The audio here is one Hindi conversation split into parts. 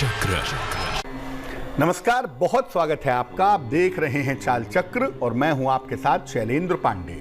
चक्र। नमस्कार, बहुत स्वागत है आपका। आप देख रहे हैं चाल चक्र और मैं हूं आपके साथ शैलेंद्र पांडे।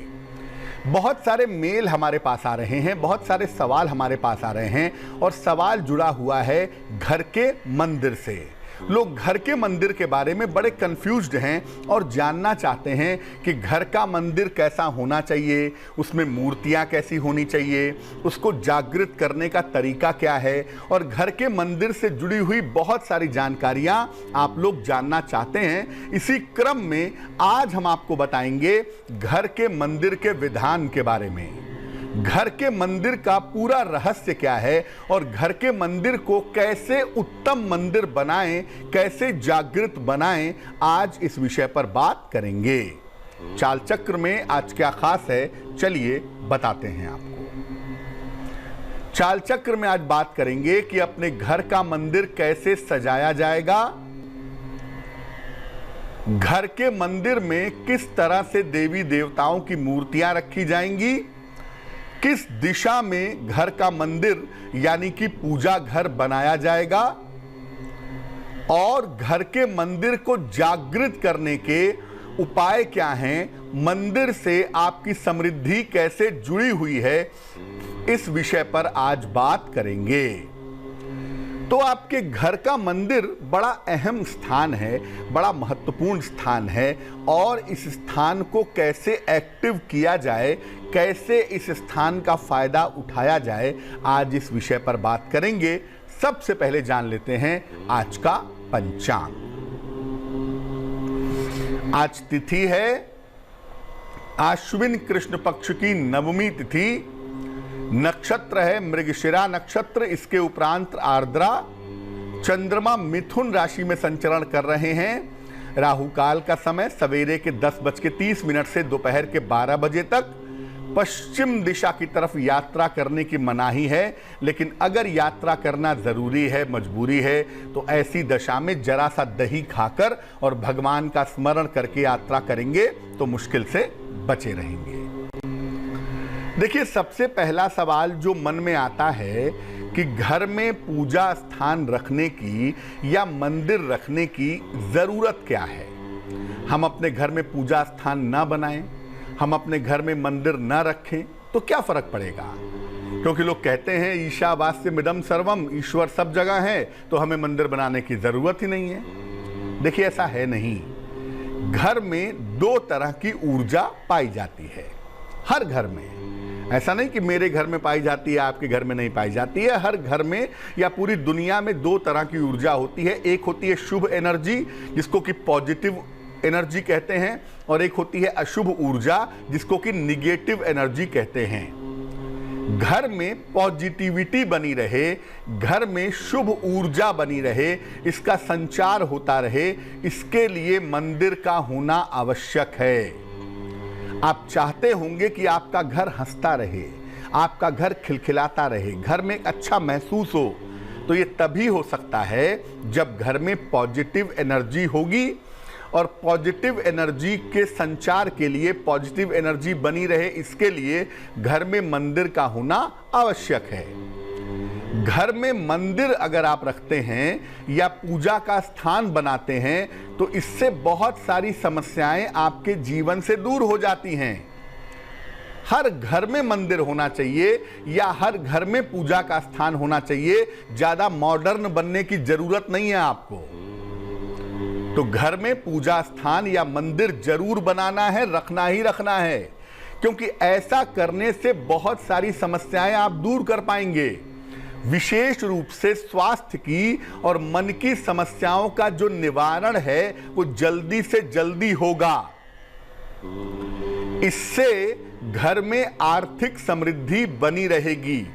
बहुत सारे मेल हमारे पास आ रहे हैं, बहुत सारे सवाल हमारे पास आ रहे हैं और सवाल जुड़ा हुआ है घर के मंदिर से। लोग घर के मंदिर के बारे में बड़े कंफ्यूज्ड हैं और जानना चाहते हैं कि घर का मंदिर कैसा होना चाहिए, उसमें मूर्तियां कैसी होनी चाहिए, उसको जागृत करने का तरीका क्या है और घर के मंदिर से जुड़ी हुई बहुत सारी जानकारियां आप लोग जानना चाहते हैं। इसी क्रम में आज हम आपको बताएंगे घर के मंदिर के विधान के बारे में। घर के मंदिर का पूरा रहस्य क्या है और घर के मंदिर को कैसे उत्तम मंदिर बनाएं, कैसे जागृत बनाएं, आज इस विषय पर बात करेंगे। चाल चक्र में आज क्या खास है, चलिए बताते हैं आपको। चाल चक्र में आज बात करेंगे कि अपने घर का मंदिर कैसे सजाया जाएगा, घर के मंदिर में किस तरह से देवी देवताओं की मूर्तियां रखी जाएंगी, किस दिशा में घर का मंदिर यानी कि पूजा घर बनाया जाएगा और घर के मंदिर को जागृत करने के उपाय क्या हैं, मंदिर से आपकी समृद्धि कैसे जुड़ी हुई है, इस विषय पर आज बात करेंगे। तो आपके घर का मंदिर बड़ा अहम स्थान है, बड़ा महत्वपूर्ण स्थान है और इस स्थान को कैसे एक्टिव किया जाए, कैसे इस स्थान का फायदा उठाया जाए, आज इस विषय पर बात करेंगे। सबसे पहले जान लेते हैं आज का पंचांग। आज तिथि है आश्विन कृष्ण पक्ष की नवमी तिथि, नक्षत्र है मृगशिरा नक्षत्र, इसके उपरांत आर्द्रा। चंद्रमा मिथुन राशि में संचरण कर रहे हैं। राहु काल का समय सवेरे के 10:30 से दोपहर के 12 बजे तक। पश्चिम दिशा की तरफ यात्रा करने की मनाही है, लेकिन अगर यात्रा करना जरूरी है, मजबूरी है, तो ऐसी दशा में जरा सा दही खाकर और भगवान का स्मरण करके यात्रा करेंगे तो मुश्किल से बचे रहेंगे। देखिए, सबसे पहला सवाल जो मन में आता है कि घर में पूजा स्थान रखने की या मंदिर रखने की जरूरत क्या है। हम अपने घर में पूजा स्थान ना बनाएं, हम अपने घर में मंदिर ना रखें तो क्या फर्क पड़ेगा। क्योंकि लोग कहते हैं ईशावास्यमिदं सर्वम, ईश्वर सब जगह है तो हमें मंदिर बनाने की जरूरत ही नहीं है। देखिए, ऐसा है नहीं। घर में दो तरह की ऊर्जा पाई जाती है, हर घर में। ऐसा नहीं कि मेरे घर में पाई जाती है, आपके घर में नहीं पाई जाती है। हर घर में या पूरी दुनिया में दो तरह की ऊर्जा होती है। एक होती है शुभ एनर्जी, जिसको कि पॉजिटिव एनर्जी कहते हैं, और एक होती है अशुभ ऊर्जा, जिसको कि निगेटिव एनर्जी कहते हैं। घर में पॉजिटिविटी बनी रहे, घर में शुभ ऊर्जा बनी रहे, इसका संचार होता रहे, इसके लिए मंदिर का होना आवश्यक है। आप चाहते होंगे कि आपका घर हंसता रहे, आपका घर खिलखिलाता रहे, घर में अच्छा महसूस हो, तो ये तभी हो सकता है जब घर में पॉजिटिव एनर्जी होगी। और पॉजिटिव एनर्जी के संचार के लिए, पॉजिटिव एनर्जी बनी रहे, इसके लिए घर में मंदिर का होना आवश्यक है। घर में मंदिर अगर आप रखते हैं या पूजा का स्थान बनाते हैं तो इससे बहुत सारी समस्याएं आपके जीवन से दूर हो जाती हैं। हर घर में मंदिर होना चाहिए या हर घर में पूजा का स्थान होना चाहिए। ज्यादा मॉडर्न बनने की जरूरत नहीं है आपको। तो घर में पूजा स्थान या मंदिर जरूर बनाना है, रखना ही रखना है, क्योंकि ऐसा करने से बहुत सारी समस्याएं आप दूर कर पाएंगे। विशेष रूप से स्वास्थ्य की और मन की समस्याओं का जो निवारण है वो जल्दी से जल्दी होगा। इससे घर में आर्थिक समृद्धि बनी रहेगी।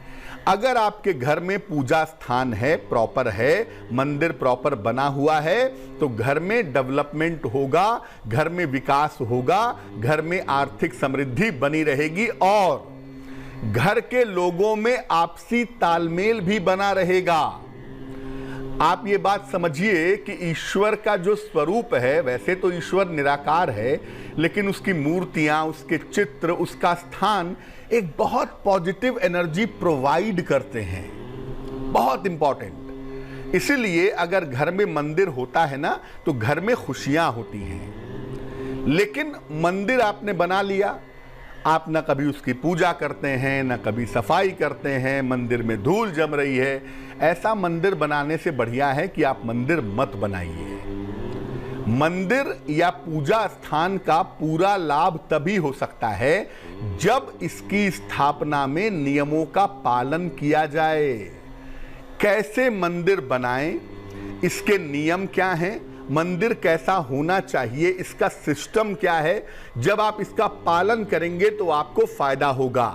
अगर आपके घर में पूजा स्थान है, प्रॉपर है, मंदिर प्रॉपर बना हुआ है, तो घर में डेवलपमेंट होगा, घर में विकास होगा, घर में आर्थिक समृद्धि बनी रहेगी और घर के लोगों में आपसी तालमेल भी बना रहेगा। आप ये बात समझिए कि ईश्वर का जो स्वरूप है, वैसे तो ईश्वर निराकार है, लेकिन उसकी मूर्तियां, उसके चित्र, उसका स्थान एक बहुत पॉजिटिव एनर्जी प्रोवाइड करते हैं। बहुत इंपॉर्टेंट। इसीलिए अगर घर में मंदिर होता है ना तो घर में खुशियां होती हैं। लेकिन मंदिर आपने बना लिया, आप ना कभी उसकी पूजा करते हैं, ना कभी सफाई करते हैं, मंदिर में धूल जम रही है। ऐसा मंदिर बनाने से बढ़िया है कि आप मंदिर मत बनाइए। मंदिर या पूजा स्थान का पूरा लाभ तभी हो सकता है जब इसकी स्थापना में नियमों का पालन किया जाए। कैसे मंदिर बनाएं, इसके नियम क्या हैं, मंदिर कैसा होना चाहिए, इसका सिस्टम क्या है, जब आप इसका पालन करेंगे तो आपको फायदा होगा।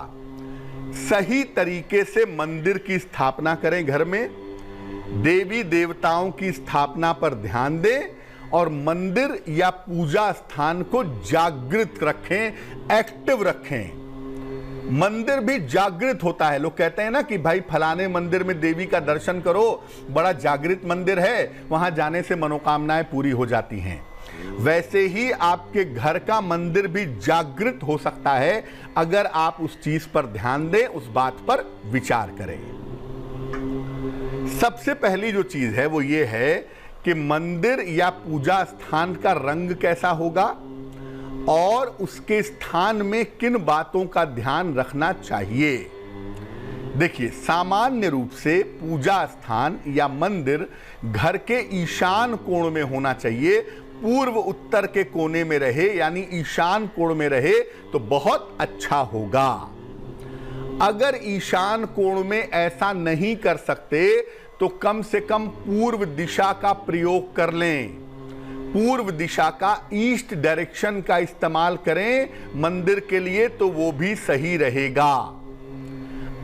सही तरीके से मंदिर की स्थापना करें, घर में देवी देवताओं की स्थापना पर ध्यान दें और मंदिर या पूजा स्थान को जागृत रखें, एक्टिव रखें। मंदिर भी जागृत होता है। लोग कहते हैं ना कि भाई फलाने मंदिर में देवी का दर्शन करो, बड़ा जागृत मंदिर है, वहां जाने से मनोकामनाएं पूरी हो जाती हैं। वैसे ही आपके घर का मंदिर भी जागृत हो सकता है अगर आप उस चीज पर ध्यान दें, उस बात पर विचार करें। सबसे पहली जो चीज है वो ये है कि मंदिर या पूजा स्थान का रंग कैसा होगा और उसके स्थान में किन बातों का ध्यान रखना चाहिए। देखिए, सामान्य रूप से पूजा स्थान या मंदिर घर के ईशान कोण में होना चाहिए। पूर्व उत्तर के कोने में रहे, यानी ईशान कोण में रहे तो बहुत अच्छा होगा। अगर ईशान कोण में ऐसा नहीं कर सकते तो कम से कम पूर्व दिशा का प्रयोग कर लें। पूर्व दिशा का, ईस्ट डायरेक्शन का इस्तेमाल करें मंदिर के लिए, तो वो भी सही रहेगा।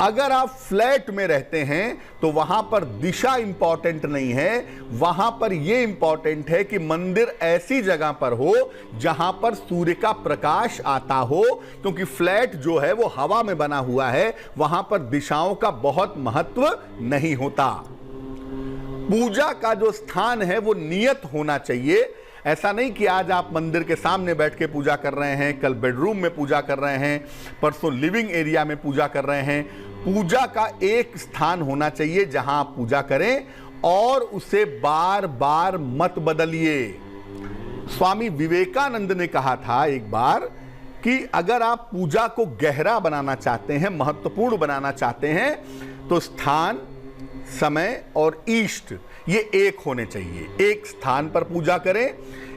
अगर आप फ्लैट में रहते हैं तो वहां पर दिशा इंपॉर्टेंट नहीं है, वहां पर यह इंपॉर्टेंट है कि मंदिर ऐसी जगह पर हो जहां पर सूर्य का प्रकाश आता हो, क्योंकि फ्लैट जो है वो हवा में बना हुआ है, वहां पर दिशाओं का बहुत महत्व नहीं होता। पूजा का जो स्थान है वो नियत होना चाहिए। ऐसा नहीं कि आज आप मंदिर के सामने बैठ के पूजा कर रहे हैं, कल बेडरूम में पूजा कर रहे हैं, परसों लिविंग एरिया में पूजा कर रहे हैं। पूजा का एक स्थान होना चाहिए जहां आप पूजा करें और उसे बार बार मत बदलिए। स्वामी विवेकानंद ने कहा था एक बार कि अगर आप पूजा को गहरा बनाना चाहते हैं, महत्वपूर्ण बनाना चाहते हैं, तो स्थान, समय और इष्ट ये एक होने चाहिए। एक स्थान पर पूजा करें,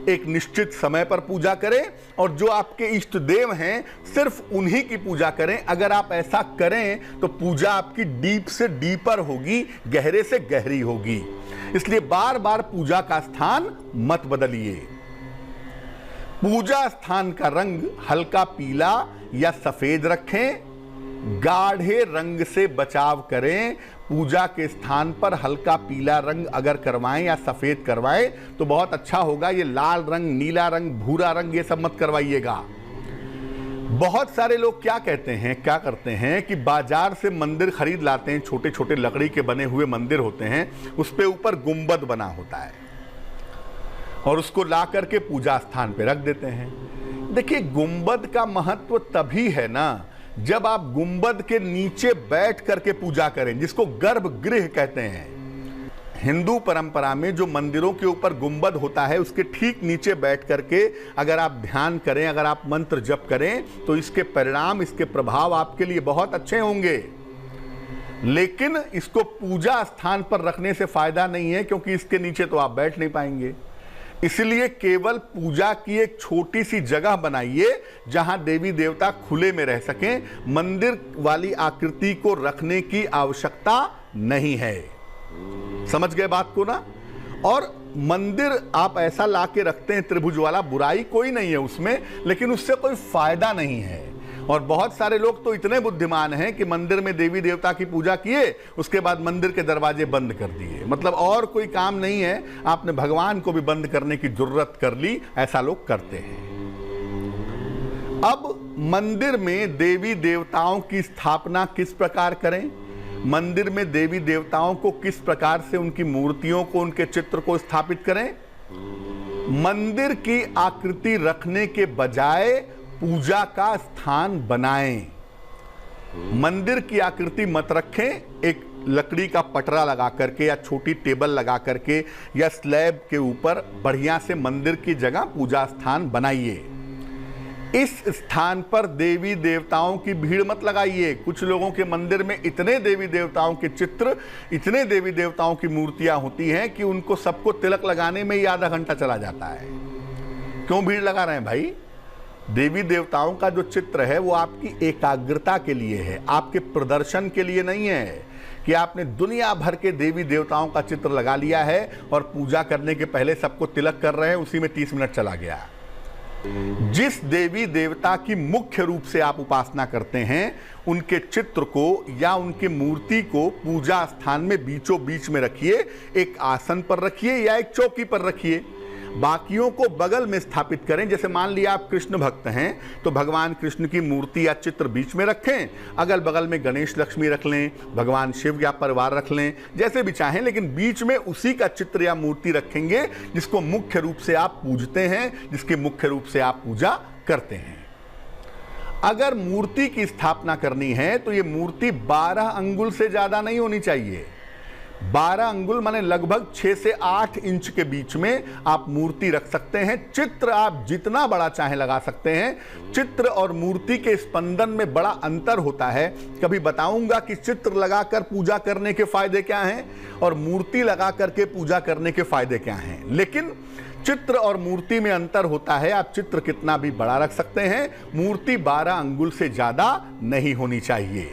एक निश्चित समय पर पूजा करें और जो आपके इष्ट देव हैं सिर्फ उन्हीं की पूजा करें। अगर आप ऐसा करें तो पूजा आपकी डीप से डीपर होगी, गहरे से गहरी होगी। इसलिए बार बार पूजा का स्थान मत बदलिए। पूजा स्थान का रंग हल्का पीला या सफेद रखें। गाढ़े रंग से बचाव करें। पूजा के स्थान पर हल्का पीला रंग अगर करवाएं या सफेद करवाएं तो बहुत अच्छा होगा। ये लाल रंग, नीला रंग, भूरा रंग ये सब मत करवाइएगा। बहुत सारे लोग क्या करते हैं कि बाजार से मंदिर खरीद लाते हैं, छोटे छोटे लकड़ी के बने हुए मंदिर होते हैं, उस पे ऊपर गुंबद बना होता है और उसको ला करके पूजा स्थान पे रख देते हैं। देखिए, गुंबद का महत्व तभी है ना जब आप गुंबद के नीचे बैठ करके पूजा करें, जिसको गर्भगृह कहते हैं। हिंदू परंपरा में जो मंदिरों के ऊपर गुंबद होता है उसके ठीक नीचे बैठ करके अगर आप ध्यान करें, अगर आप मंत्र जप करें तो इसके परिणाम, इसके प्रभाव आपके लिए बहुत अच्छे होंगे। लेकिन इसको पूजा स्थान पर रखने से फायदा नहीं है, क्योंकि इसके नीचे तो आप बैठ नहीं पाएंगे। इसलिए केवल पूजा की एक छोटी सी जगह बनाइए जहां देवी देवता खुले में रह सकें। मंदिर वाली आकृति को रखने की आवश्यकता नहीं है। समझ गए बात को ना? और मंदिर आप ऐसा ला के रखते हैं त्रिभुज वाला, बुराई कोई नहीं है उसमें, लेकिन उससे कोई फायदा नहीं है। और बहुत सारे लोग तो इतने बुद्धिमान हैं कि मंदिर में देवी देवता की पूजा किए, उसके बाद मंदिर के दरवाजे बंद कर दिए। मतलब और कोई काम नहीं है, आपने भगवान को भी बंद करने की जरूरत कर ली। ऐसा लोग करते हैं। अब मंदिर में देवी देवताओं की स्थापना किस प्रकार करें, मंदिर में देवी देवताओं को किस प्रकार से, उनकी मूर्तियों को, उनके चित्र को स्थापित करें। मंदिर की आकृति रखने के बजाय पूजा का स्थान बनाएं। मंदिर की आकृति मत रखें, एक लकड़ी का पटरा लगा करके या छोटी टेबल लगा करके या स्लैब के ऊपर बढ़िया से मंदिर की जगह पूजा स्थान बनाइए। इस स्थान पर देवी देवताओं की भीड़ मत लगाइए। कुछ लोगों के मंदिर में इतने देवी देवताओं के चित्र, इतने देवी देवताओं की मूर्तियां होती हैं कि उनको सबको तिलक लगाने में ही आधा घंटा चला जाता है। क्यों भीड़ लगा रहे हैं भाई? देवी देवताओं का जो चित्र है वो आपकी एकाग्रता के लिए है, आपके प्रदर्शन के लिए नहीं है कि आपने दुनिया भर के देवी देवताओं का चित्र लगा लिया है और पूजा करने के पहले सबको तिलक कर रहे हैं, उसी में 30 मिनट चला गया। जिस देवी देवता की मुख्य रूप से आप उपासना करते हैं, उनके चित्र को या उनकी मूर्ति को पूजा स्थान में बीचों बीच में रखिए, एक आसन पर रखिए या एक चौकी पर रखिए। बाकियों को बगल में स्थापित करें। जैसे मान लिया आप कृष्ण भक्त हैं तो भगवान कृष्ण की मूर्ति या चित्र बीच में रखें, अगल बगल में गणेश लक्ष्मी रख लें, भगवान शिव या परिवार रख लें, जैसे भी चाहें, लेकिन बीच में उसी का चित्र या मूर्ति रखेंगे जिसको मुख्य रूप से आप पूजते हैं, जिसकी मुख्य रूप से आप पूजा करते हैं। अगर मूर्ति की स्थापना करनी है तो ये मूर्ति 12 अंगुल से ज्यादा नहीं होनी चाहिए। 12 अंगुल माने लगभग 6 से 8 इंच के बीच में आप मूर्ति रख सकते हैं। चित्र आप जितना बड़ा चाहे लगा सकते हैं। चित्र और मूर्ति के स्पंदन में बड़ा अंतर होता है। कभी बताऊंगा कि चित्र लगाकर पूजा करने के फायदे क्या हैं और मूर्ति लगा करके पूजा करने के फायदे क्या हैं। लेकिन चित्र और मूर्ति में अंतर होता है। आप चित्र कितना भी बड़ा रख सकते हैं, मूर्ति 12 अंगुल से ज्यादा नहीं होनी चाहिए।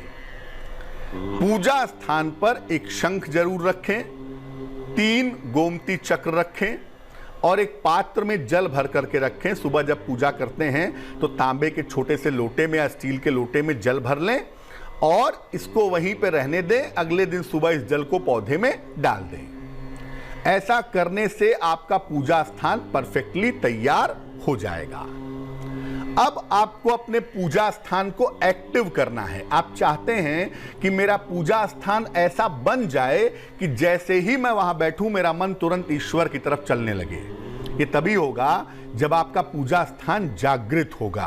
पूजा स्थान पर एक शंख जरूर रखें, 3 गोमती चक्र रखें और एक पात्र में जल भर करके रखें। सुबह जब पूजा करते हैं तो तांबे के छोटे से लोटे में या स्टील के लोटे में जल भर लें और इसको वहीं पे रहने दें। अगले दिन सुबह इस जल को पौधे में डाल दें। ऐसा करने से आपका पूजा स्थान परफेक्टली तैयार हो जाएगा। अब आपको अपने पूजा स्थान को एक्टिव करना है। आप चाहते हैं कि मेरा पूजा स्थान ऐसा बन जाए कि जैसे ही मैं वहां बैठूं मेरा मन तुरंत ईश्वर की तरफ चलने लगे। ये तभी होगा जब आपका पूजा स्थान जागृत होगा।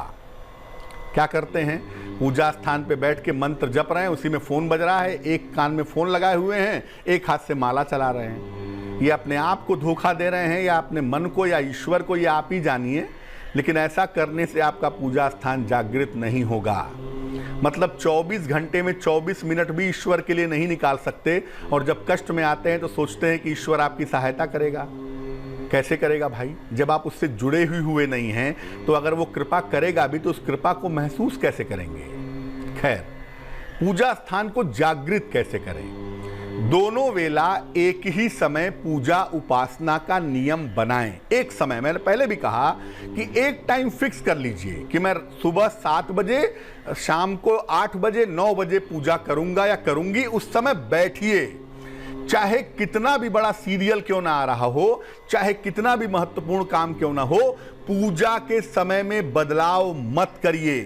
क्या करते हैं? पूजा स्थान पे बैठ के मंत्र जप रहे हैं, उसी में फोन बज रहा है, एक कान में फोन लगाए हुए हैं, एक हाथ से माला चला रहे हैं। ये अपने आप को धोखा दे रहे हैं या अपने मन को या ईश्वर को, या आप ही जानिए। लेकिन ऐसा करने से आपका पूजा स्थान जागृत नहीं होगा। मतलब 24 घंटे में 24 मिनट भी ईश्वर के लिए नहीं निकाल सकते और जब कष्ट में आते हैं तो सोचते हैं कि ईश्वर आपकी सहायता करेगा। कैसे करेगा भाई? जब आप उससे जुड़े हुए नहीं हैं तो अगर वो कृपा करेगा भी तो उस कृपा को महसूस कैसे करेंगे? खैर, पूजा स्थान को जागृत कैसे करें? दोनों वेला एक ही समय पूजा उपासना का नियम बनाएं। एक समय, मैंने पहले भी कहा कि एक टाइम फिक्स कर लीजिए कि मैं सुबह 7 बजे, शाम को 8 बजे, 9 बजे पूजा करूंगा या करूंगी। उस समय बैठिए, चाहे कितना भी बड़ा सीरियल क्यों ना आ रहा हो, चाहे कितना भी महत्वपूर्ण काम क्यों ना हो, पूजा के समय में बदलाव मत करिए।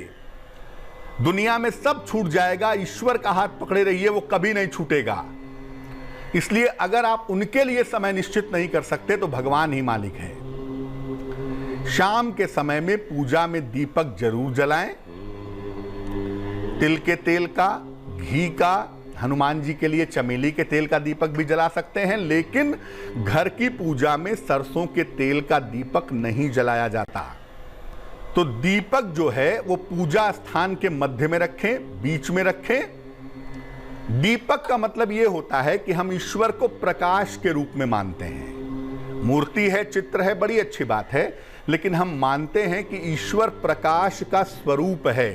दुनिया में सब छूट जाएगा, ईश्वर का हाथ पकड़े रहिए, वो कभी नहीं छूटेगा। इसलिए अगर आप उनके लिए समय निश्चित नहीं कर सकते तो भगवान ही मालिक है। शाम के समय में पूजा में दीपक जरूर जलाएं। तिल के तेल का, घी का, हनुमान जी के लिए चमेली के तेल का दीपक भी जला सकते हैं, लेकिन घर की पूजा में सरसों के तेल का दीपक नहीं जलाया जाता। तो दीपक जो है वो पूजा स्थान के मध्य में रखें, बीच में रखें। दीपक का मतलब यह होता है कि हम ईश्वर को प्रकाश के रूप में मानते हैं। मूर्ति है, चित्र है, बड़ी अच्छी बात है, लेकिन हम मानते हैं कि ईश्वर प्रकाश का स्वरूप है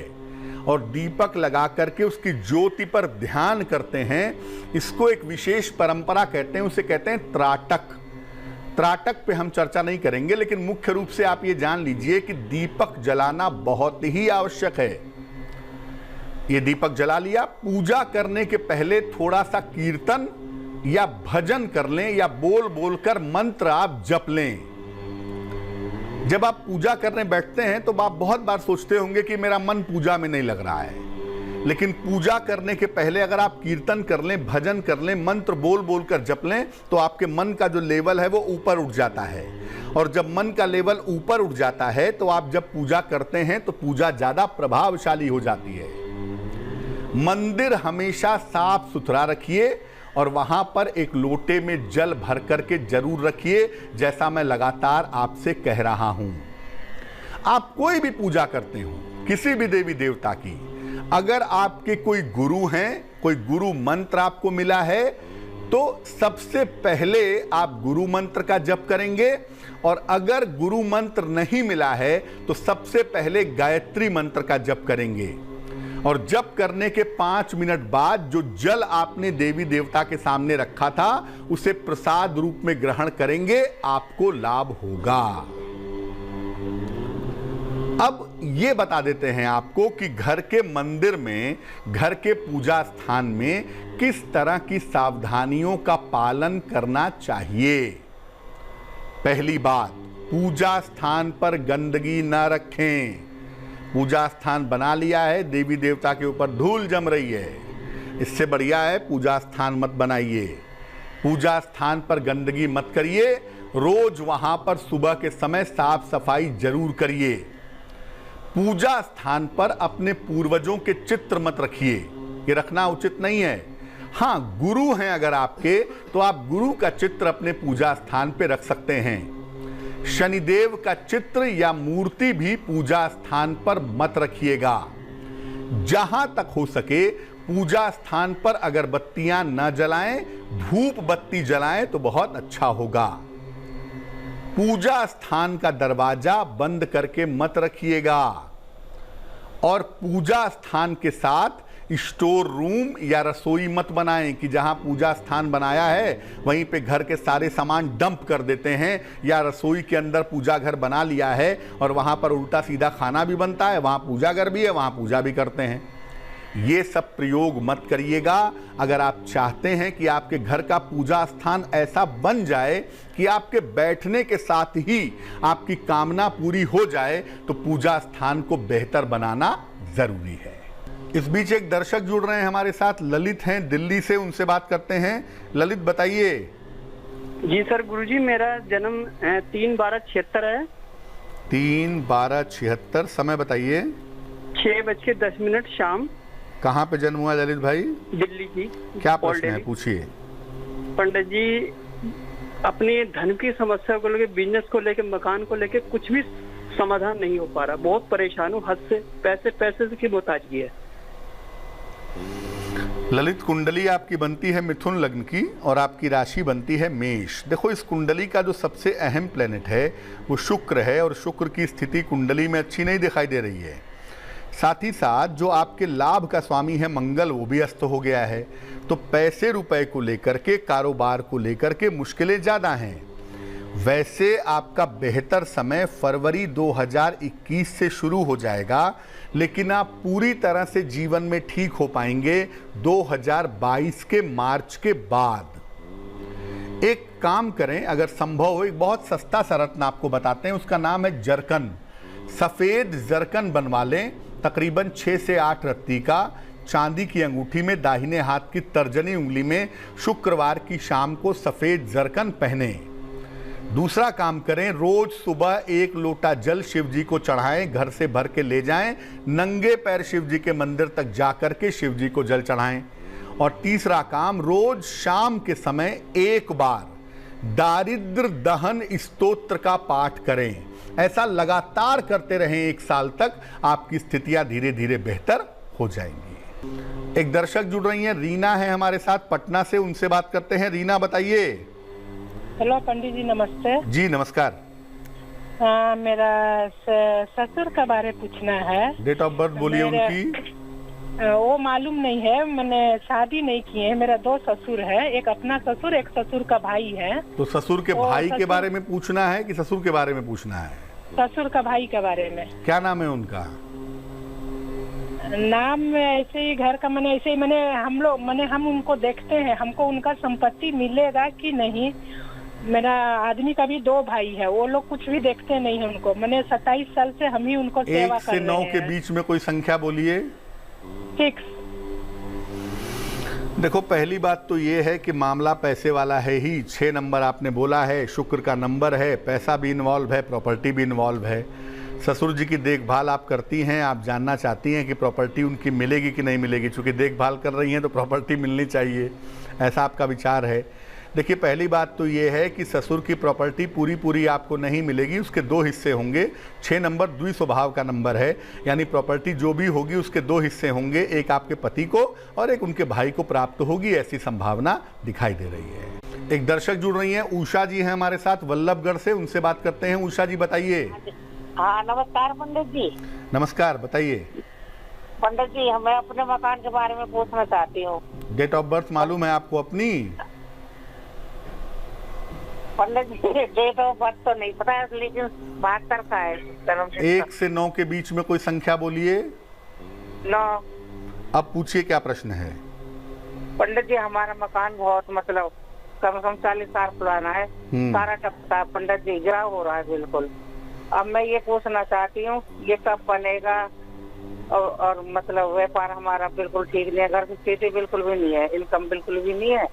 और दीपक लगा करके उसकी ज्योति पर ध्यान करते हैं। इसको एक विशेष परंपरा कहते हैं, उसे कहते हैं त्राटक। त्राटक पे हम चर्चा नहीं करेंगे, लेकिन मुख्य रूप से आप ये जान लीजिए कि दीपक जलाना बहुत ही आवश्यक है। ये दीपक जला लिया, पूजा करने के पहले थोड़ा सा कीर्तन या भजन कर लें या बोल बोलकर मंत्र आप जप लें। जब आप पूजा करने बैठते हैं तो आप बहुत बार सोचते होंगे कि मेरा मन पूजा में नहीं लग रहा है, लेकिन पूजा करने के पहले अगर आप कीर्तन कर लें, भजन कर लें, मंत्र बोल बोलकर जप लें तो आपके मन का जो लेवल है वो ऊपर उठ जाता है। और जब मन का लेवल ऊपर उठ जाता है तो आप जब पूजा करते हैं तो पूजा ज्यादा प्रभावशाली हो जाती है। मंदिर हमेशा साफ सुथरा रखिए, और वहां पर एक लोटे में जल भर करके जरूर रखिए, जैसा मैं लगातार आपसे कह रहा हूं। आप कोई भी पूजा करते हो, किसी भी देवी देवता की, अगर आपके कोई गुरु हैं, कोई गुरु मंत्र आपको मिला है, तो सबसे पहले आप गुरु मंत्र का जप करेंगे, और अगर गुरु मंत्र नहीं मिला है तो सबसे पहले गायत्री मंत्र का जप करेंगे। और जप करने के 5 मिनट बाद जो जल आपने देवी देवता के सामने रखा था उसे प्रसाद रूप में ग्रहण करेंगे, आपको लाभ होगा। अब ये बता देते हैं आपको कि घर के मंदिर में, घर के पूजा स्थान में किस तरह की सावधानियों का पालन करना चाहिए। पहली बात, पूजा स्थान पर गंदगी न रखें। पूजा स्थान बना लिया है, देवी देवता के ऊपर धूल जम रही है, इससे बढ़िया है पूजा स्थान मत बनाइए। पूजा स्थान पर गंदगी मत करिए। रोज वहां पर सुबह के समय साफ सफाई जरूर करिए। पूजा स्थान पर अपने पूर्वजों के चित्र मत रखिए, ये रखना उचित नहीं है। हाँ, गुरु हैं अगर आपके, तो आप गुरु का चित्र अपने पूजा स्थान पे रख सकते हैं। शनिदेव का चित्र या मूर्ति भी पूजा स्थान पर मत रखिएगा। जहां तक हो सके पूजा स्थान पर अगरबत्तियां न जलाएं, धूप बत्ती जलाएं तो बहुत अच्छा होगा। पूजा स्थान का दरवाजा बंद करके मत रखिएगा, और पूजा स्थान के साथ स्टोर रूम या रसोई मत बनाएं कि जहां पूजा स्थान बनाया है वहीं पे घर के सारे सामान डंप कर देते हैं, या रसोई के अंदर पूजा घर बना लिया है और वहां पर उल्टा सीधा खाना भी बनता है, वहां पूजा घर भी है, वहां पूजा भी करते हैं। ये सब प्रयोग मत करिएगा। अगर आप चाहते हैं कि आपके घर का पूजा स्थान ऐसा बन जाए कि आपके बैठने के साथ ही आपकी कामना पूरी हो जाए, तो पूजा स्थान को बेहतर बनाना जरूरी है। इस बीच एक दर्शक जुड़ रहे हैं हमारे साथ, ललित हैं दिल्ली से, उनसे बात करते हैं। ललित बताइए। जी सर, गुरुजी मेरा जन्म 3/12/76 है। 3/12/76, समय बताइए। 6:10 शाम। कहाँ पे जन्म हुआ ललित भाई? दिल्ली की। क्या प्रश्न है, पूछिए। पंडित जी, अपनी धन की समस्या को लेकर, बिजनेस को लेकर, मकान को लेकर कुछ भी समाधान नहीं हो पा रहा। बहुत परेशान हूँ, हद से पैसे की मोहताजगी है। ललित, कुंडली आपकी बनती है मिथुन लग्न की और आपकी राशि बनती है मेष। देखो, इस कुंडली का जो सबसे अहम प्लेनेट है वो शुक्र है, और शुक्र की स्थिति कुंडली में अच्छी नहीं दिखाई दे रही है। साथ ही साथ जो आपके लाभ का स्वामी है मंगल, वो भी अस्त हो गया है। तो पैसे रुपए को लेकर के, कारोबार को लेकर के मुश्किलें ज़्यादा हैं। वैसे आपका बेहतर समय फरवरी 2021 से शुरू हो जाएगा, लेकिन आप पूरी तरह से जीवन में ठीक हो पाएंगे 2022 के मार्च के बाद। एक काम करें, अगर संभव हो, एक बहुत सस्ता सा रत्न आपको बताते हैं, उसका नाम है जरकन। सफ़ेद जरकन बनवा लें, तकरीबन 6 से 8 रत्ती का, चांदी की अंगूठी में, दाहिने हाथ की तर्जनी उंगली में, शुक्रवार की शाम को सफ़ेद जरकन पहने। दूसरा काम करें, रोज सुबह 1 लोटा जल शिव जी को चढ़ाएं, घर से भर के ले जाएं, नंगे पैर शिव जी के मंदिर तक जाकर के शिव जी को जल चढ़ाएं। और तीसरा काम, रोज शाम के समय 1 बार दारिद्र दहन स्तोत्र का पाठ करें। ऐसा लगातार करते रहें 1 साल तक, आपकी स्थितियां धीरे धीरे बेहतर हो जाएंगी। एक दर्शक जुड़ रही हैं, रीना है हमारे साथ पटना से, उनसे बात करते हैं। रीना बताइए। हेलो पंडित जी, नमस्ते। जी नमस्कार। मेरा ससुर का बारे पूछना है। डेट ऑफ बर्थ बोलिए उनकी। वो मालूम नहीं है, मैंने शादी नहीं की है। मेरा 2 ससुर है, एक अपना ससुर, एक ससुर का भाई है। तो ससुर के भाई के बारे में पूछना है कि ससुर के बारे में पूछना है? ससुर का भाई के बारे में। क्या नाम है उनका? नाम ऐसे ही घर का, मैंने ऐसे ही, हम उनको देखते हैं, हमको उनका संपत्ति मिलेगा कि नहीं। मेरा आदमी का भी 2 भाई है, वो लोग कुछ भी देखते नहीं है उनको। मैंने 27 साल से हम ही उनको सेवा कर रहे हैं। 1 से 9 के बीच में कोई संख्या बोलिए। 6। देखो, पहली बात तो ये है कि मामला पैसे वाला है ही। 6 नंबर आपने बोला है, शुक्र का नंबर है, पैसा भी इन्वॉल्व है, प्रॉपर्टी भी इन्वॉल्व है। ससुर जी की देखभाल आप करती हैं, आप जानना चाहती हैं कि प्रॉपर्टी उनकी मिलेगी कि नहीं मिलेगी। चूँकि देखभाल कर रही हैं तो प्रॉपर्टी मिलनी चाहिए, ऐसा आपका विचार है। देखिए, पहली बात तो ये है कि ससुर की प्रॉपर्टी पूरी आपको नहीं मिलेगी, उसके 2 हिस्से होंगे। 6 नंबर द्विस्वभाव का नंबर है, यानी प्रॉपर्टी जो भी होगी उसके 2 हिस्से होंगे, एक आपके पति को और एक उनके भाई को प्राप्त होगी, ऐसी संभावना दिखाई दे रही है। एक दर्शक जुड़ रही हैं, उषा जी हैं हमारे साथ वल्लभगढ़ से, उनसे बात करते हैं। उषा जी बताइए। हाँ, नमस्कार पंडित जी। नमस्कार, बताइए। पंडित जी, मैं अपने मकान के बारे में पूछना चाहती हूँ। डेट ऑफ बर्थ मालूम है आपको अपनी? पंडित जी, डेट ऑफ बर्थ तो नहीं पता है, लेकिन 72 का है जन्म। 1 से 9 के बीच में कोई संख्या बोलिए। 9। अब पूछिए क्या प्रश्न है। पंडित जी, हमारा मकान बहुत मतलब कम से कम 40 साल पुराना है, सारा टपका है पंडित जी, गिरा हो रहा है बिल्कुल। अब मैं ये पूछना चाहती हूँ, ये कब बनेगा? और मतलब व्यापार हमारा बिल्कुल ठीक नहीं है, घर की स्थिति बिल्कुल भी नहीं है, इनकम बिल्कुल भी नहीं है,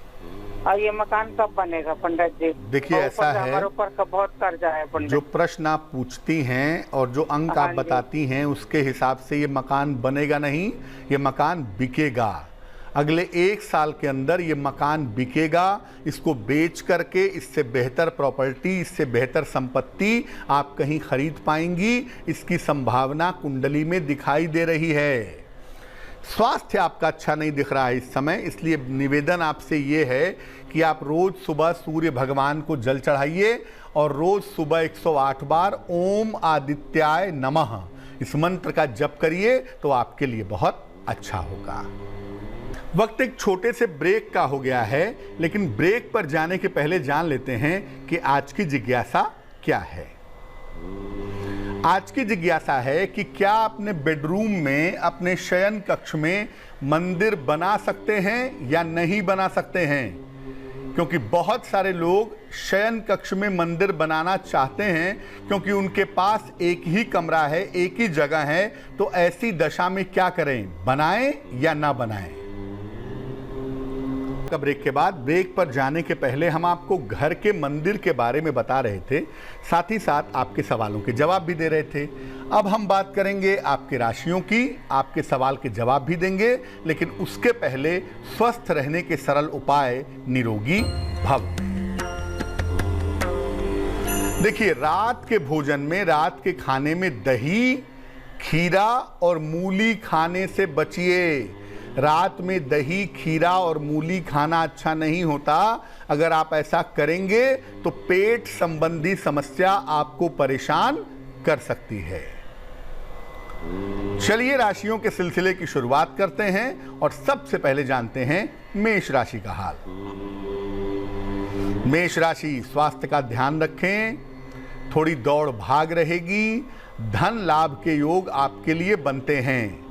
और ये मकान कब बनेगा पंडित जी? देखिए, ऐसा है, हमारे ऊपर का बहुत कर्जा है पंडित। जो प्रश्न आप पूछती हैं और जो अंक आप बताती हैं उसके हिसाब से ये मकान बनेगा नहीं, ये मकान बिकेगा। अगले 1 साल के अंदर ये मकान बिकेगा। इसको बेच करके इससे बेहतर प्रॉपर्टी, इससे बेहतर संपत्ति आप कहीं खरीद पाएंगी, इसकी संभावना कुंडली में दिखाई दे रही है। स्वास्थ्य आपका अच्छा नहीं दिख रहा है इस समय, इसलिए निवेदन आपसे ये है कि आप रोज सुबह सूर्य भगवान को जल चढ़ाइए और रोज सुबह 108 बार ओम आदित्याय नमः इस मंत्र का जप करिए, तो आपके लिए बहुत अच्छा होगा। वक्त एक छोटे से ब्रेक का हो गया है, लेकिन ब्रेक पर जाने के पहले जान लेते हैं कि आज की जिज्ञासा क्या है। आज की जिज्ञासा है कि क्या अपने बेडरूम में, अपने शयन कक्ष में मंदिर बना सकते हैं या नहीं बना सकते हैं? क्योंकि बहुत सारे लोग शयन कक्ष में मंदिर बनाना चाहते हैं, क्योंकि उनके पास एक ही कमरा है, एक ही जगह है। तो ऐसी दशा में क्या करें, बनाएं या ना बनाएं? ब्रेक के बाद, ब्रेक पर जाने के पहले हम आपको घर के मंदिर के बारे में बता रहे थे, साथ ही साथ आपके सवालों के जवाब भी दे रहे थे। अब हम बात करेंगे आपके राशियों की, आपके सवाल के जवाब भी देंगे, लेकिन उसके पहले स्वस्थ रहने के सरल उपाय निरोगी भव। देखिए, रात के भोजन में, रात के खाने में दही, खीरा और मूली खाने से बचिए। रात में दही, खीरा और मूली खाना अच्छा नहीं होता। अगर आप ऐसा करेंगे तो पेट संबंधी समस्या आपको परेशान कर सकती है। चलिए राशियों के सिलसिले की शुरुआत करते हैं और सबसे पहले जानते हैं मेष राशि का हाल। मेष राशि, स्वास्थ्य का ध्यान रखें, थोड़ी दौड़ भाग रहेगी, धन लाभ के योग आपके लिए बनते हैं।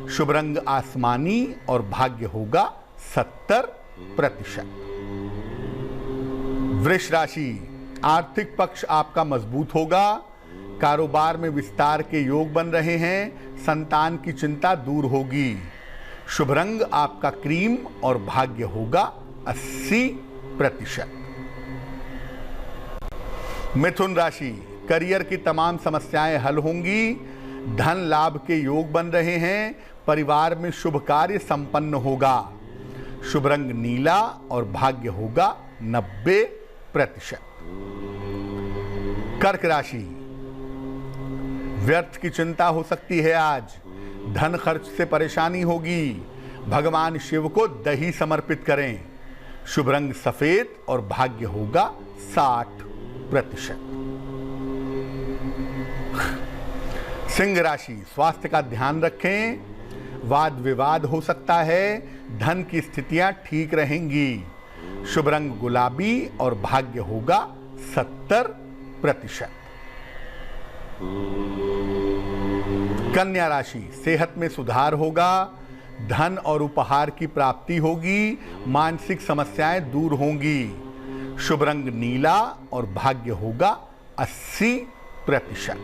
शुभ रंग आसमानी और भाग्य होगा 70%। वृष राशि, आर्थिक पक्ष आपका मजबूत होगा, कारोबार में विस्तार के योग बन रहे हैं, संतान की चिंता दूर होगी। शुभ रंग आपका क्रीम और भाग्य होगा 80%। मिथुन राशि, करियर की तमाम समस्याएं हल होंगी, धन लाभ के योग बन रहे हैं, परिवार में शुभ कार्य संपन्न होगा। शुभ रंग नीला और भाग्य होगा 90%। कर्क राशि, व्यर्थ की चिंता हो सकती है आज, धन खर्च से परेशानी होगी, भगवान शिव को दही समर्पित करें। शुभ रंग सफेद और भाग्य होगा 60%। सिंह राशि, स्वास्थ्य का ध्यान रखें, वाद विवाद हो सकता है, धन की स्थितियां ठीक रहेंगी। शुभ रंग गुलाबी और भाग्य होगा 70%। कन्या राशि, सेहत में सुधार होगा, धन और उपहार की प्राप्ति होगी, मानसिक समस्याएं दूर होंगी। शुभ रंग नीला और भाग्य होगा 80%।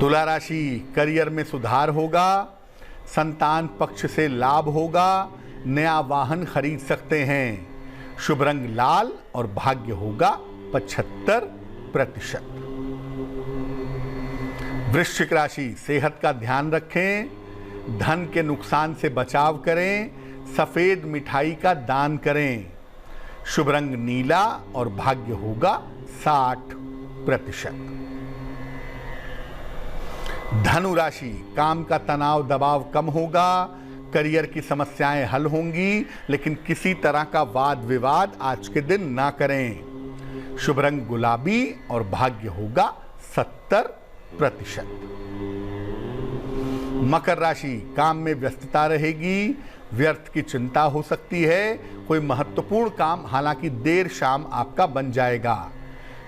तुला राशि, करियर में सुधार होगा, संतान पक्ष से लाभ होगा, नया वाहन खरीद सकते हैं। शुभ रंग लाल और भाग्य होगा 75%। वृश्चिक राशि, सेहत का ध्यान रखें, धन के नुकसान से बचाव करें, सफेद मिठाई का दान करें। शुभ रंग नीला और भाग्य होगा 60%। धनु राशि, काम का तनाव दबाव कम होगा, करियर की समस्याएं हल होंगी, लेकिन किसी तरह का वाद विवाद आज के दिन ना करें। शुभ रंग गुलाबी और भाग्य होगा 70%। मकर राशि, काम में व्यस्तता रहेगी, व्यर्थ की चिंता हो सकती है, कोई महत्वपूर्ण काम हालांकि देर शाम आपका बन जाएगा।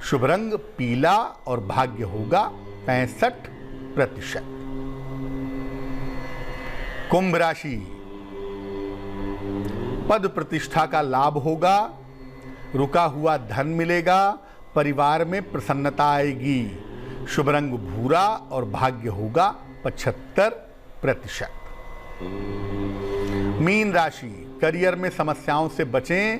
शुभ रंग पीला और भाग्य होगा 65%। कुंभ राशि, पद प्रतिष्ठा का लाभ होगा, रुका हुआ धन मिलेगा, परिवार में प्रसन्नता आएगी। शुभ रंग भूरा और भाग्य होगा 75%। मीन राशि, करियर में समस्याओं से बचें,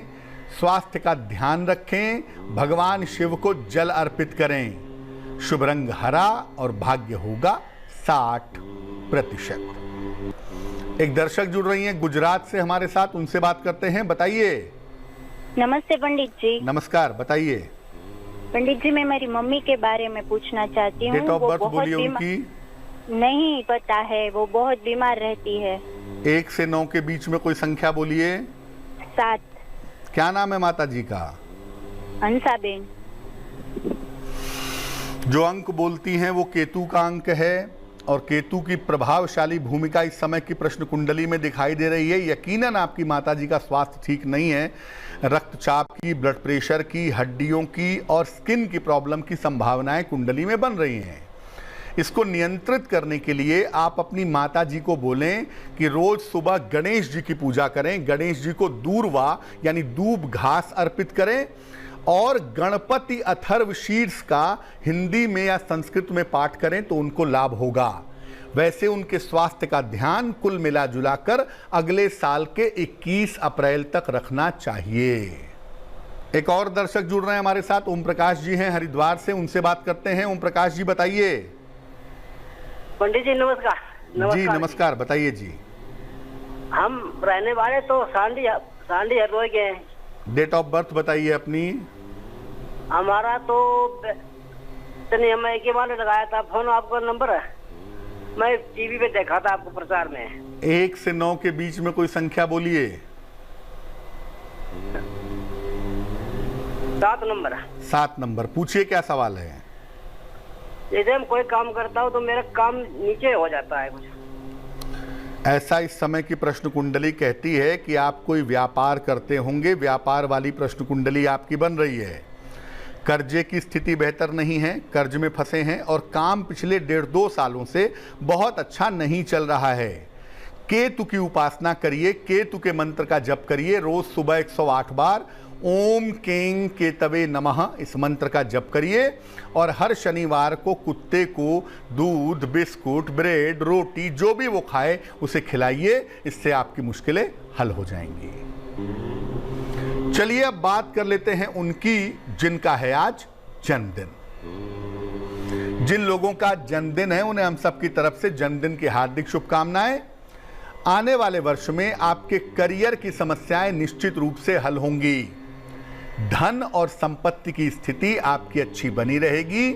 स्वास्थ्य का ध्यान रखें, भगवान शिव को जल अर्पित करें। शुभ रंग हरा और भाग्य होगा 60%। एक दर्शक जुड़ रही हैं गुजरात से हमारे साथ, उनसे बात करते हैं। बताइए। नमस्ते पंडित जी। नमस्कार, बताइए। पंडित जी, मैं मेरी मम्मी के बारे में पूछना चाहती हूँ। डेट ऑफ बर्थ बोलिए उनकी। नहीं पता है, वो बहुत बीमार रहती है। 1 से 9 के बीच में कोई संख्या बोलिए। 7। क्या नाम है माता जी का? हंसाबेन। जो अंक बोलती हैं वो केतु का अंक है, और केतु की प्रभावशाली भूमिका इस समय की प्रश्न कुंडली में दिखाई दे रही है। यकीनन आपकी माता जी का स्वास्थ्य ठीक नहीं है, रक्तचाप की, ब्लड प्रेशर की, हड्डियों की और स्किन की प्रॉब्लम की संभावनाएं कुंडली में बन रही हैं। इसको नियंत्रित करने के लिए आप अपनी माता जी को बोलें कि रोज सुबह गणेश जी की पूजा करें, गणेश जी को दूर्वा यानी दूब घास अर्पित करें, और गणपति अथर्व शीर्ष का हिंदी में या संस्कृत में पाठ करें तो उनको लाभ होगा। वैसे उनके स्वास्थ्य का ध्यान कुल मिला जुला कर अगले साल के 21 अप्रैल तक रखना चाहिए। एक और दर्शक जुड़ रहे हैं हमारे साथ, ओम प्रकाश जी हैं हरिद्वार से, उनसे बात करते हैं। ओम प्रकाश जी बताइए। पंडित जी नमस्कार। जी नमस्कार, बताइए जी। हम रहने वाले तो सांडी हरदोई के हैं। डेट ऑफ बर्थ बताइए अपनी। हमारा तो हम एक ही बार लगाया था फोन, आपका नंबर है, मैं टीवी पे देखा था आपको प्रचार में। 1 से 9 के बीच में कोई संख्या बोलिए। 7 नंबर। 7 नंबर, पूछिए क्या सवाल है। जैसे हम कोई काम करता हूँ तो मेरा काम नीचे हो जाता है कुछ। ऐसा इस समय की प्रश्न कुंडली कहती है कि आप कोई व्यापार करते होंगे, व्यापार वाली प्रश्न कुंडली आपकी बन रही है। कर्जे की स्थिति बेहतर नहीं है, कर्ज में फंसे हैं, और काम पिछले 1.5-2 सालों से बहुत अच्छा नहीं चल रहा है। केतु की उपासना करिए, केतु के मंत्र का जप करिए, रोज सुबह 108 बार ओम कें केतवे नमः इस मंत्र का जप करिए, और हर शनिवार को कुत्ते को दूध, बिस्कुट, ब्रेड, रोटी जो भी वो खाए उसे खिलाइए। इससे आपकी मुश्किलें हल हो जाएंगी। चलिए अब बात कर लेते हैं उनकी जिनका है आज जन्मदिन। जिन लोगों का जन्मदिन है उन्हें हम सबकी तरफ से जन्मदिन की हार्दिक शुभकामनाएं। आने वाले वर्ष में आपके करियर की समस्याएं निश्चित रूप से हल होंगी। धन और संपत्ति की स्थिति आपकी अच्छी बनी रहेगी।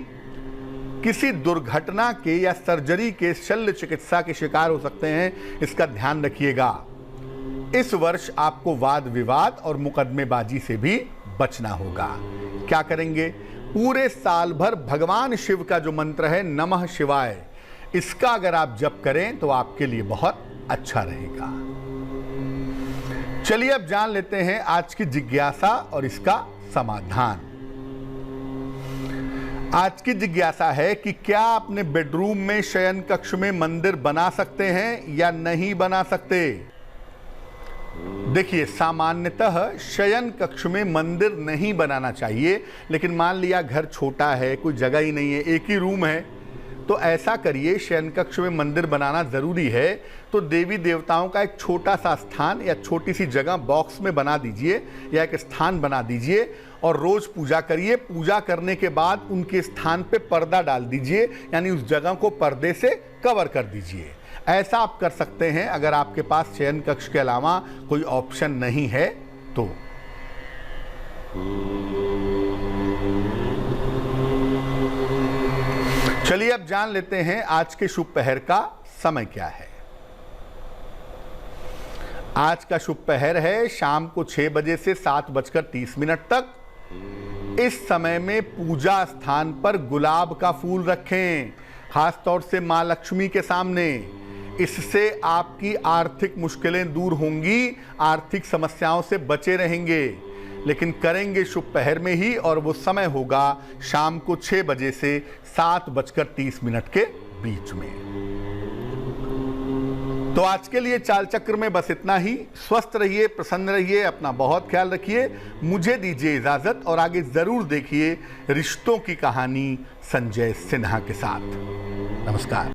किसी दुर्घटना के या सर्जरी के शल्य चिकित्सा के शिकार हो सकते हैं, इसका ध्यान रखिएगा। इस वर्ष आपको वाद विवाद और मुकदमेबाजी से भी बचना होगा। क्या करेंगे? पूरे साल भर भगवान शिव का जो मंत्र है नमः शिवाय, इसका अगर आप जप करें तो आपके लिए बहुत अच्छा रहेगा। चलिए अब जान लेते हैं आज की जिज्ञासा और इसका समाधान। आज की जिज्ञासा है कि क्या अपने बेडरूम में शयन कक्ष में मंदिर बना सकते हैं या नहीं बना सकते। देखिए, सामान्यतः शयन कक्ष में मंदिर नहीं बनाना चाहिए, लेकिन मान लिया घर छोटा है, कोई जगह ही नहीं है, एक ही रूम है, तो ऐसा करिए, शयन कक्ष में मंदिर बनाना ज़रूरी है तो देवी देवताओं का एक छोटा सा स्थान या छोटी सी जगह बॉक्स में बना दीजिए या एक स्थान बना दीजिए और रोज़ पूजा करिए। पूजा करने के बाद उनके स्थान पे पर्दा डाल दीजिए, यानी उस जगह को पर्दे से कवर कर दीजिए। ऐसा आप कर सकते हैं अगर आपके पास शयन कक्ष के अलावा कोई ऑप्शन नहीं है तो। चलिए अब जान लेते हैं आज के शुभ पहर का समय क्या है। आज का शुभ पहर है शाम को 6 बजे से 7:30 तक। इस समय में पूजा स्थान पर गुलाब का फूल रखें, खास तौर से मां लक्ष्मी के सामने। इससे आपकी आर्थिक मुश्किलें दूर होंगी, आर्थिक समस्याओं से बचे रहेंगे, लेकिन करेंगे शुभ पहर में ही, और वो समय होगा शाम को 6 बजे से 7:30 के बीच में। तो आज के लिए चाल चक्र में बस इतना ही। स्वस्थ रहिए, प्रसन्न रहिए, अपना बहुत ख्याल रखिए। मुझे दीजिए इजाजत और आगे जरूर देखिए रिश्तों की कहानी संजय सिन्हा के साथ। नमस्कार।